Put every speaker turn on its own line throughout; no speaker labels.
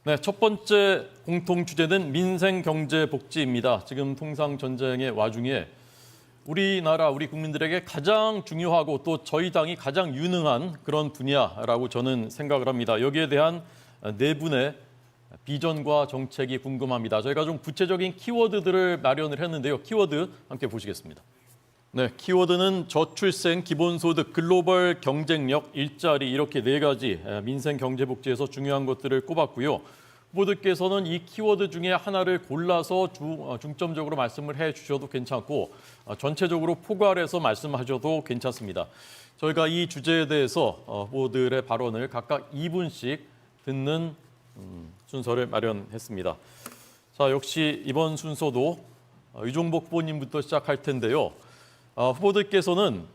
네, 첫 번째 공통 주제는 민생, 경제, 복지입니다. 지금 통상 전쟁의 와중에 우리나라, 우리 국민들에게 가장 중요하고 또 저희 당이 가장 유능한 그런 분야라고 저는 생각을 합니다. 여기에 대한 네 분의 비전과 정책이 궁금합니다. 저희가 좀 구체적인 키워드들을 마련을 했는데요. 키워드 함께 보시겠습니다. 네, 키워드는 저출생, 기본소득, 글로벌 경쟁력, 일자리 이렇게 네 가지 민생, 경제, 복지에서 중요한 것들을 꼽았고요. 후보들께서는 이 키워드 중에 하나를 골라서 중점적으로 말씀을 해주셔도 괜찮고 전체적으로 포괄해서 말씀하셔도 괜찮습니다. 저희가 이 주제에 대해서 후보들의 발언을 각각 2분씩 듣는 순서를 마련했습니다. 자, 역시 이번 순서도 유종복 후보님부터 시작할 텐데요. 후보들께서는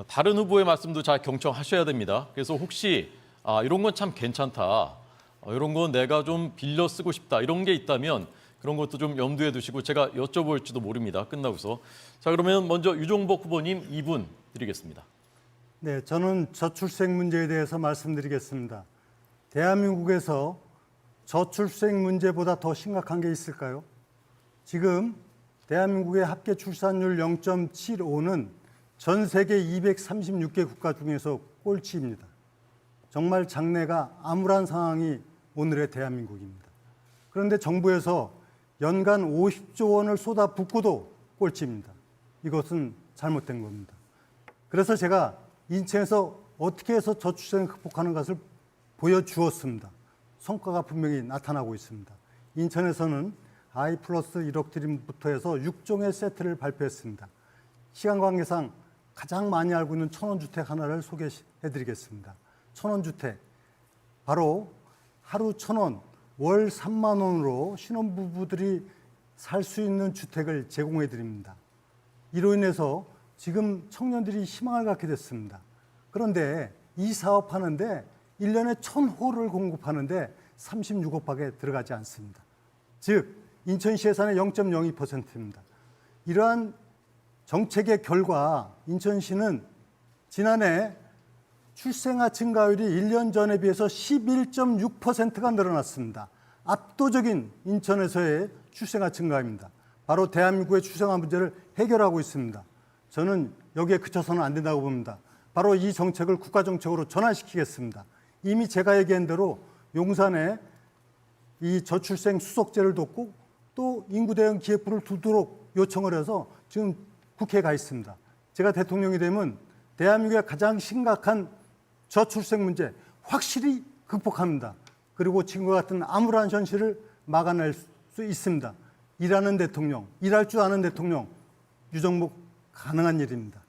다른 후보의 말씀도 잘 경청하셔야 됩니다. 그래서 혹시 이런 건 참 괜찮다, 이런 건 내가 좀 빌려 쓰고 싶다, 이런 게 있다면 그런 것도 좀 염두에 두시고 제가 여쭤볼지도 모릅니다. 끝나고서. 자, 그러면 먼저 유종복 후보님 2분 드리겠습니다.
네, 저는 저출생 문제에 대해서 말씀드리겠습니다. 대한민국에서 저출생 문제보다 더 심각한 게 있을까요? 지금 대한민국의 합계 출산율 0.75는 전 세계 236개 국가 중에서 꼴찌입니다. 정말 장래가 암울한 상황이 오늘의 대한민국입니다. 그런데 정부에서 연간 50조 원을 쏟아붓고도 꼴찌입니다. 이것은 잘못된 겁니다. 그래서 제가 인천에서 어떻게 해서 저출생을 극복하는 것을 보여주었습니다. 성과가 분명히 나타나고 있습니다. 인천에서는 아이 플러스 1억 드림부터 해서 6종의 세트를 발표했습니다. 시간 관계상 가장 많이 알고 있는 천원주택 하나를 소개해드리겠습니다. 천원주택, 바로 하루 1,000원, 월 3만 원으로 신혼부부들이 살 수 있는 주택을 제공해드립니다. 이로 인해서 지금 청년들이 희망을 갖게 됐습니다. 그런데 이 사업하는데 1년에 1,000호를 공급하는데 36억밖에 들어가지 않습니다. 즉 인천시 예산의 0.02%입니다. 이러한 정책의 결과 인천시는 지난해 출생아 증가율이 1년 전에 비해서 11.6%가 늘어났습니다. 압도적인 인천에서의 출생아 증가입니다. 바로 대한민국의 출생아 문제를 해결하고 있습니다. 저는 여기에 그쳐서는 안 된다고 봅니다. 바로 이 정책을 국가정책으로 전환시키겠습니다. 이미 제가 얘기한 대로 용산에 이 저출생 수속제를 뒀고 또 인구 대응 기획부를 두도록 요청을 해서 지금 국회에 가 있습니다. 제가 대통령이 되면 대한민국의 가장 심각한 저출생 문제 확실히 극복합니다. 그리고 지금과 같은 암울한 현실을 막아낼 수 있습니다. 일하는 대통령, 일할 줄 아는 대통령, 유종복 가능한 일입니다.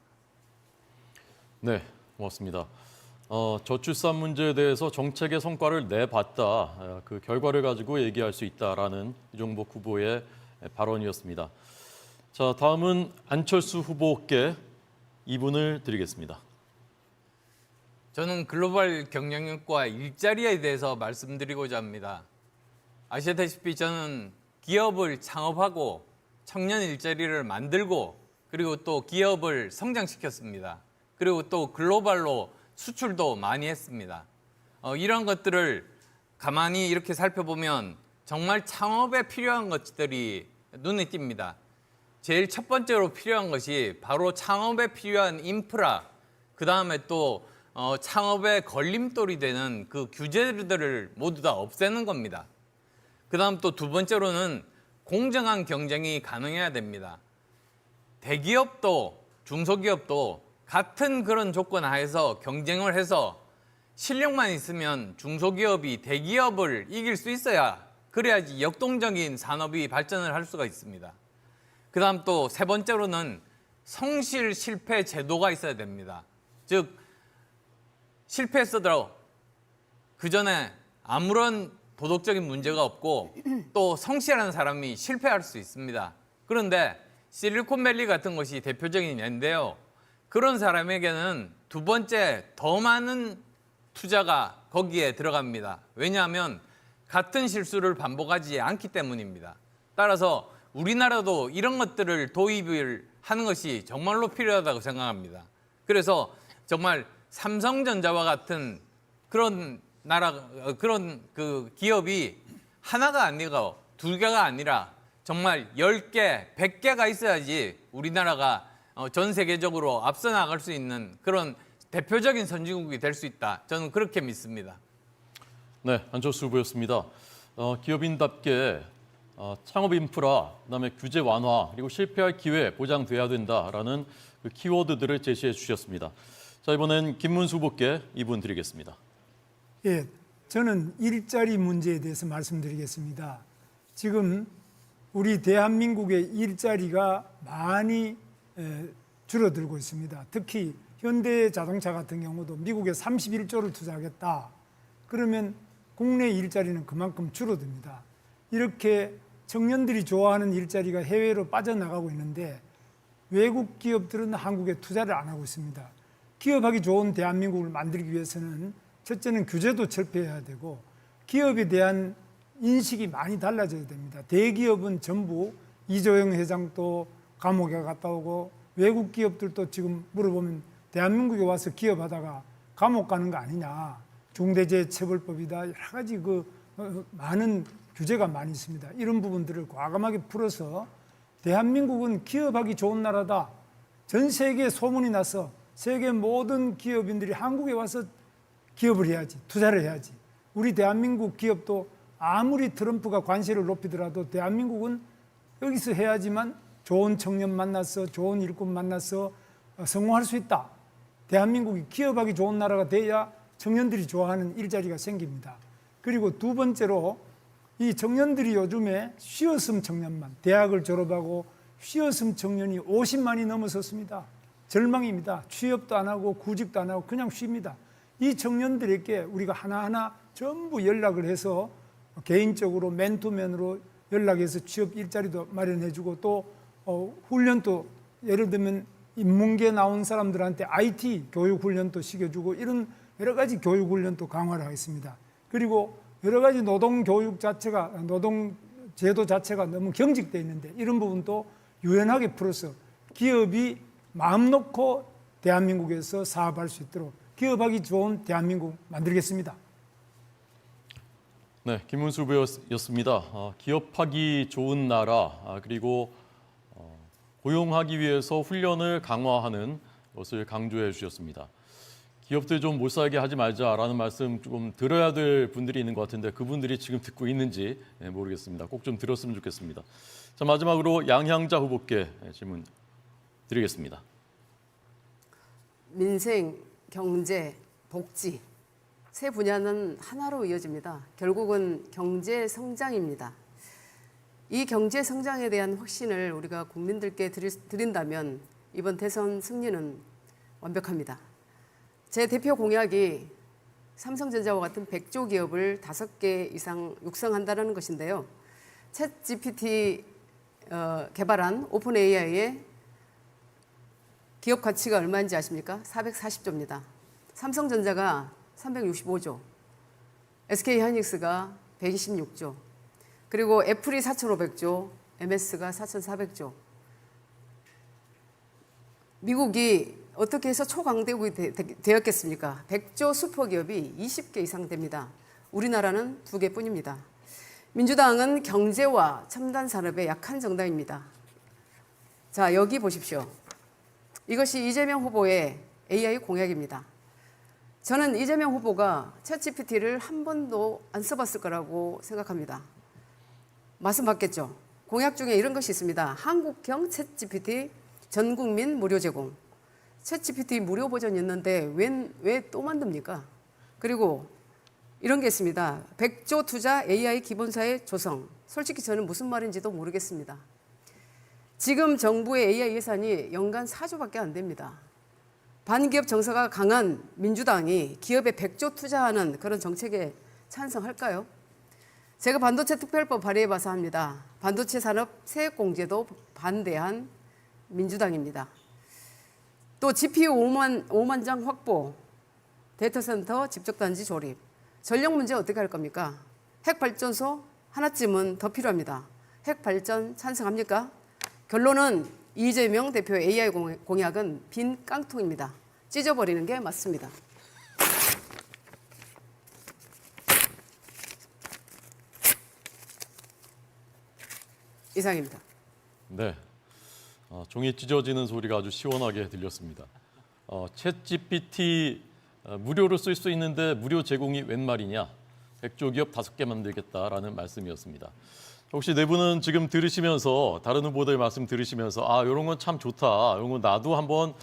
네, 고맙습니다. 저출산 문제에 대해서 정책의 성과를 내봤다, 그 결과를 가지고 얘기할 수 있다라는 유종복 후보의 발언이었습니다. 자, 다음은 안철수 후보께 2분을 드리겠습니다.
저는 글로벌 경쟁력과 일자리에 대해서 말씀드리고자 합니다. 아시다시피 저는 기업을 창업하고 청년 일자리를 만들고 그리고 또 기업을 성장시켰습니다. 그리고 또 글로벌로 수출도 많이 했습니다. 이런 것들을 가만히 이렇게 살펴보면 정말 창업에 필요한 것들이 눈에 띕니다. 제일 첫 번째로 필요한 것이 바로 창업에 필요한 인프라, 그 다음에 또 창업의 걸림돌이 되는 그 규제들을 모두 다 없애는 겁니다. 그 다음 또 두 번째로는 공정한 경쟁이 가능해야 됩니다. 대기업도 중소기업도 같은 그런 조건 하에서 경쟁을 해서 실력만 있으면 중소기업이 대기업을 이길 수 있어야, 그래야지 역동적인 산업이 발전을 할 수가 있습니다. 그 다음 또 세 번째로는 성실 실패 제도가 있어야 됩니다. 즉 실패했어도 그 전에 아무런 도덕적인 문제가 없고 또 성실한 사람이 실패할 수 있습니다. 그런데 실리콘밸리 같은 것이 대표적인 예인데요. 그런 사람에게는 두 번째 더 많은 투자가 거기에 들어갑니다. 왜냐하면 같은 실수를 반복하지 않기 때문입니다. 따라서 우리나라도 이런 것들을 도입을 하는 것이 정말로 필요하다고 생각합니다. 그래서 정말 삼성전자와 같은 그런 그 기업이 하나가 아니고 2개가 아니라 정말 10개, 100개가 있어야지 우리나라가 전 세계적으로 앞서 나갈 수 있는 그런 대표적인 선진국이 될 수 있다. 저는 그렇게 믿습니다.
네, 안철수 후보였습니다. 기업인답게 창업 인프라, 그다음에 규제 완화, 그리고 실패할 기회 보장돼야 된다라는 그 키워드들을 제시해 주셨습니다. 자, 이번엔 김문수 후보께 2분 드리겠습니다.
예, 저는 일자리 문제에 대해서 말씀드리겠습니다. 지금 우리 대한민국의 일자리가 많이 줄어들고 있습니다. 특히 현대자동차 같은 경우도 미국에 31조를 투자하겠다. 그러면 국내 일자리는 그만큼 줄어듭니다. 이렇게 청년들이 좋아하는 일자리가 해외로 빠져나가고 있는데 외국 기업들은 한국에 투자를 안 하고 있습니다. 기업하기 좋은 대한민국을 만들기 위해서는 첫째는 규제도 철폐해야 되고 기업에 대한 인식이 많이 달라져야 됩니다. 대기업은 전부 이조영 회장도 감옥에 갔다 오고 외국 기업들도 지금 물어보면 대한민국에 와서 기업하다가 감옥 가는 거 아니냐. 중대재해처벌법이다. 여러 가지 많은 규제가 많이 있습니다. 이런 부분들을 과감하게 풀어서 대한민국은 기업하기 좋은 나라다. 전 세계에 소문이 나서 세계 모든 기업인들이 한국에 와서 기업을 해야지, 투자를 해야지. 우리 대한민국 기업도 아무리 트럼프가 관세를 높이더라도 대한민국은 여기서 해야지만 좋은 청년 만나서 좋은 일꾼 만나서 성공할 수 있다. 대한민국이 기업하기 좋은 나라가 돼야 청년들이 좋아하는 일자리가 생깁니다. 그리고 두 번째로 이 청년들이 요즘에 쉬었음 청년만, 대학을 졸업하고 쉬었음 청년이 50만이 넘어섰습니다. 절망입니다. 취업도 안 하고 구직도 안 하고 그냥 쉽니다. 이 청년들에게 우리가 하나하나 전부 연락을 해서 개인적으로 맨투맨으로 연락해서 취업 일자리도 마련해주고 또 훈련도 예를 들면 인문계 나온 사람들한테 IT 교육 훈련도 시켜주고 이런 여러 가지 교육 훈련도 강화를 하겠습니다. 그리고 여러 가지 노동 교육 자체가 노동 제도 자체가 너무 경직되어 있는데 이런 부분도 유연하게 풀어서 기업이 마음 놓고 대한민국에서 사업할 수 있도록 기업하기 좋은 대한민국 만들겠습니다.
네, 김문수 후보였습니다. 기업하기 좋은 나라, 그리고 고용하기 위해서 훈련을 강화하는 것을 강조해 주셨습니다. 기업들 좀 못 살게 하지 말자라는 말씀 조금 들어야 될 분들이 있는 것 같은데 그분들이 지금 듣고 있는지 모르겠습니다. 꼭 좀 들었으면 좋겠습니다. 자, 마지막으로 양향자 후보께 질문 드리겠습니다.
민생, 경제, 복지 세 분야는 하나로 이어집니다. 결국은 경제 성장입니다. 이 경제 성장에 대한 확신을 우리가 국민들께 드린다면 이번 대선 승리는 완벽합니다. 제 대표 공약이 삼성전자와 같은 100조 기업을 5개 이상 육성한다는 것인데요. 챗 GPT 개발한 오픈 AI의 기업 가치가 얼마인지 아십니까? 440조입니다. 삼성전자가 365조, SK하이닉스가 126조, 그리고 애플이 4,500조, MS가 4,400조. 미국이 어떻게 해서 초강대국이 되었겠습니까? 100조 슈퍼기업이 20개 이상 됩니다. 우리나라는 2개뿐입니다. 민주당은 경제와 첨단 산업에 약한 정당입니다. 자, 여기 보십시오. 이것이 이재명 후보의 AI 공약입니다. 저는 이재명 후보가 챗GPT를 한 번도 안 써봤을 거라고 생각합니다. 말씀 받겠죠? 공약 중에 이런 것이 있습니다. 한국형 챗GPT 전 국민 무료 제공. 챗GPT 무료 버전이 있는데 왜 또 만듭니까? 그리고 이런 게 있습니다. 100조 투자 AI 기본사의 조성. 솔직히 저는 무슨 말인지도 모르겠습니다. 지금 정부의 AI 예산이 연간 4조밖에 안 됩니다. 반기업 정서가 강한 민주당이 기업에 100조 투자하는 그런 정책에 찬성할까요? 제가 반도체 특별법 발의해봐서 합니다. 반도체 산업 세액공제도 반대한 민주당입니다. 또 GPU 5만 장 확보, 데이터센터 집적단지 조립, 전력 문제 어떻게 할 겁니까? 핵발전소 하나쯤은 더 필요합니다. 핵발전 찬성합니까? 결론은 이재명 대표 AI 공약은 빈 깡통입니다. 찢어버리는 게 맞습니다. 이상입니다.
네, 종이 찢어지는 소리가 아주 시원하게 들렸습니다. 챗 GPT 무료로 쓸 수 있는데 무료 제공이 웬 말이냐? 백조 기업 5개 만들겠다라는 말씀이었습니다. 혹시 네 분은 지금 들으시면서 다른 후보들 말씀 들으시면서 이런 건 참 좋다, 이런 건 나도 한번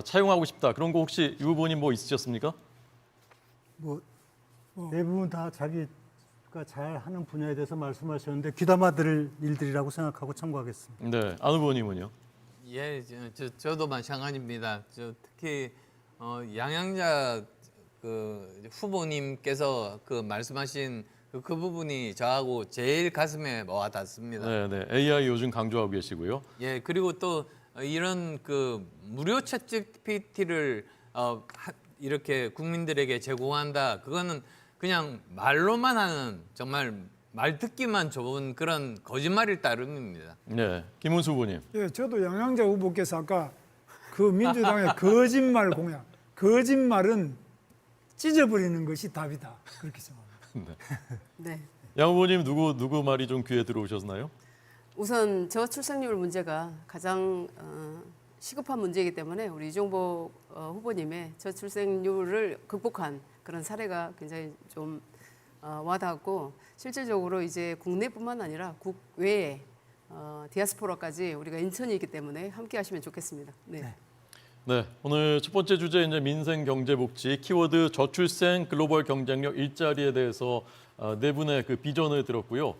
차용하고 싶다, 그런 거 혹시 유 후보님 뭐 있으셨습니까?
대부분 다 자기가 잘 하는 분야에 대해서 말씀하셨는데 귀담아 들을 일들이라고 생각하고 참고하겠습니다.
네, 안 후보님은요?
예, 저도 마찬가지입니다. 특히 양양자 그 후보님께서 그 말씀하신 그 부분이 저하고 제일 가슴에 와닿습니다.
네, 네, AI 요즘 강조하고 계시고요.
예, 그리고 또 이런 그 무료 챗 GPT를 이렇게 국민들에게 제공한다. 그거는 그냥 말로만 하는 정말 말 듣기만 좋은 그런 거짓말일 따름입니다.
네, 김은수 후보님.
예, 저도 양양자 후보께서 아까 그 민주당의 거짓말 공약, 거짓말은 찢어버리는 것이 답이다. 그렇게 생각합니다.
네.
양 후보님 누구 말이 좀 귀에 들어오셨나요?
우선 저출생률 문제가 가장 시급한 문제이기 때문에 우리 이종복 후보님의 저출생률을 극복한 그런 사례가 굉장히 좀 와닿았고, 실질적으로 이제 국내뿐만 아니라 국외에 디아스포라까지 우리가 인천이 있기 때문에 함께 하시면 좋겠습니다. 네.
네, 오늘 첫 번째 주제 이제 민생, 경제, 복지 키워드 저출생, 글로벌 경쟁력, 일자리에 대해서 네 분의 그 비전을 들었고요.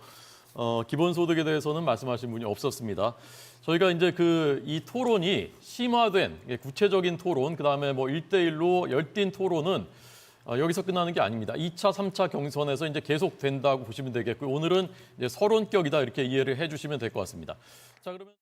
기본소득에 대해서는 말씀하신 분이 없었습니다. 저희가 이제 이 토론이 심화된 구체적인 토론, 그다음에 뭐 1대1로 열띤 토론은 여기서 끝나는 게 아닙니다. 2차, 3차 경선에서 이제 계속 된다고 보시면 되겠고요. 오늘은 이제 서론격이다 이렇게 이해를 해주시면 될 것 같습니다. 자, 그러면